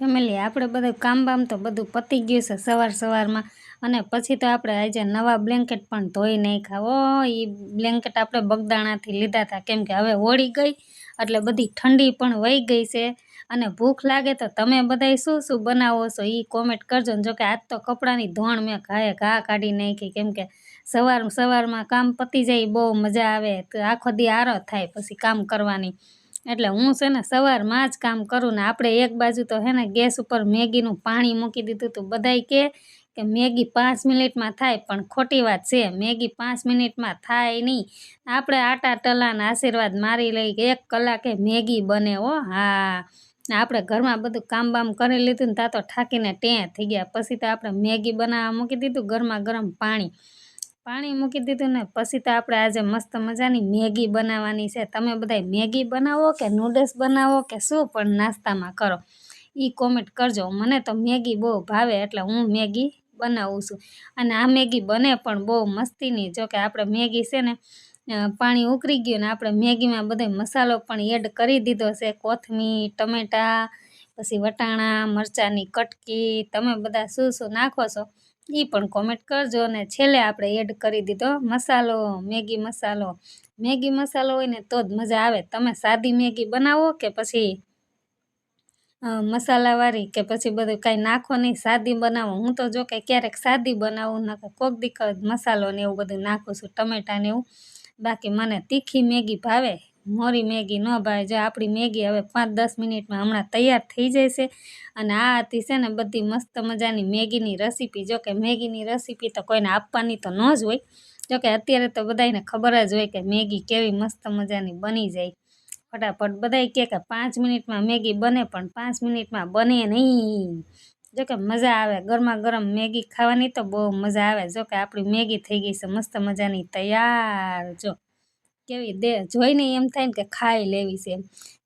Family આપણે બધું કામ બામ તો બધું પતી ગયું છે સવારમાં અને પછી તો આપણે આજે નવા બ્લેન્કેટ પણ ધોઈ નાખ્યા. એ બ્લેન્કેટ આપણે બગદાણાથી લીધા હતા, કેમ કે હવે હોળી ગઈ એટલે બધી ઠંડી પણ વહી ગઈ છે અને ભૂખ લાગે તો તમે બધાય શું શું બનાવો છો એ કોમેન્ટ કરજો ને. જોકે આજ તો કપડાની ધોણ મેં ઘા કાઢી નાખી, કેમ કે સવારમાં કામ પતી જાય બહુ મજા આવે, તો આખો દી આરો થાય પછી કામ કરવાની. એટલે હું છે ને સવારમાં જ કામ કરું ને. આપણે એક બાજુ તો હે ને ગેસ ઉપર મેગીનું પાણી મૂકી દીધું હતું. બધાય કે મેગી 5 મિનિટમાં થાય, પણ ખોટી વાત છે. મેગી 5 મિનિટમાં થાય નહીં. આપણે આટા ટલાના આશીર્વાદ મારી લઈ કે 1 કલાકે મેગી બને હો. હા, આપણે ઘરમાં બધું કામ બામ કરી લીધું ને ત્યાં તો થાકીને ટેં થઈ ગયા. પછી તો આપણે મેગી બનાવવા મૂકી દીધું, ગરમા ગરમ પાણી મૂકી દીધું ને પછી તો આપણે આજે મસ્ત મજાની મેગી બનાવવાની છે. તમે બધાય મેગી બનાવો કે નૂડલ્સ બનાવો કે શું પણ નાસ્તામાં કરો એ કોમેન્ટ કરજો. મને તો મેગી બહુ ભાવે એટલે હું મેગી બનાવું છું. અને આ મેગી બને પણ બહુ મસ્તીની. જોકે આપણે મેગી છે ને પાણી ઉકળી ગયું ને આપણે મેગીમાં બધો મસાલો પણ એડ કરી દીધો છે. કોથમીર, ટમેટા, પછી વટાણા, મરચાંની કટકી, તમે બધા શું શું નાખો છો એ પણ કોમેન્ટ કરજો. અને છેલ્લે આપણે એડ કરી દીધો મસાલો, મેગી મસાલો હોય ને તો જ મજા આવે. તમે સાદી મેગી બનાવો કે પછી મસાલાવાળી કે પછી બધું કાંઈ નાખો નહીં, સાદી બનાવો? હું તો જો કે ક્યારેક સાદી બનાવું, નકર કોક દીક મસાલો ને એવું બધું નાખું છું, ટમેટા ને એવું. બાકી મને તીખી મેગી ભાવે, મોરી મેગી ન ભાવે. જો આપણી મેગી હવે 5-10 મિનિટમાં હમણાં તૈયાર થઈ જાય છે. અને આ હતી છે ને બધી મસ્ત મજાની મેગીની રેસીપી. જો કે મેગીની રેસીપી તો કોઈને આપવાની તો ન જ હોય. જોકે અત્યારે તો બધાને ખબર જ હોય કે મેગી કેવી મસ્ત મજાની બની જાય ફટાફટ. બધાય કે 5 મિનિટમાં મેગી બને, પણ 5 મિનિટમાં બને નહીં. જોકે મજા આવે ગરમા ગરમ મેગી ખાવાની, તો બહુ મજા આવે. જોકે આપણી મેગી થઈ ગઈ છે મસ્ત મજાની તૈયાર. જો કેવી જોઈને એમ થાય ને કે ખાઈ લેવી છે એમ.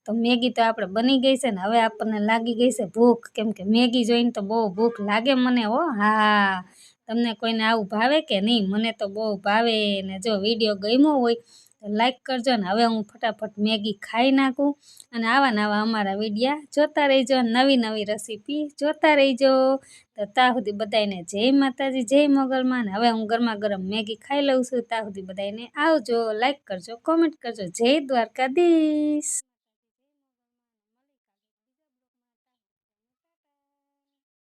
તો મેગી તો આપણે બની ગઈ છે ને હવે આપણને લાગી ગઈ છે ભૂખ, કેમ કે મેગી જોઈને તો બહુ ભૂખ લાગે મને હો. હા, તમને કોઈને આવું ભાવે કે નહીં? મને તો બહુ ભાવે. ને જો વિડીયો ગમ્યો હોય તો લાઈક કરજો ને. હવે હું ફટાફટ મેગી ખાઈ નાખું અને આવા નવા અમારા વિડીયા જોતા રહીજો, નવી રેસીપી જોતા રહીજો. તો ત્યાં સુધી બધાને જય માતાજી, જય મોગલમાં. ને હવે હું ગરમા ગરમ મેગી ખાઈ લઉં છું. ત્યાં સુધી બધાને આવજો, લાઈક કરજો, કોમેન્ટ કરજો. જય દ્વારકાધીશ.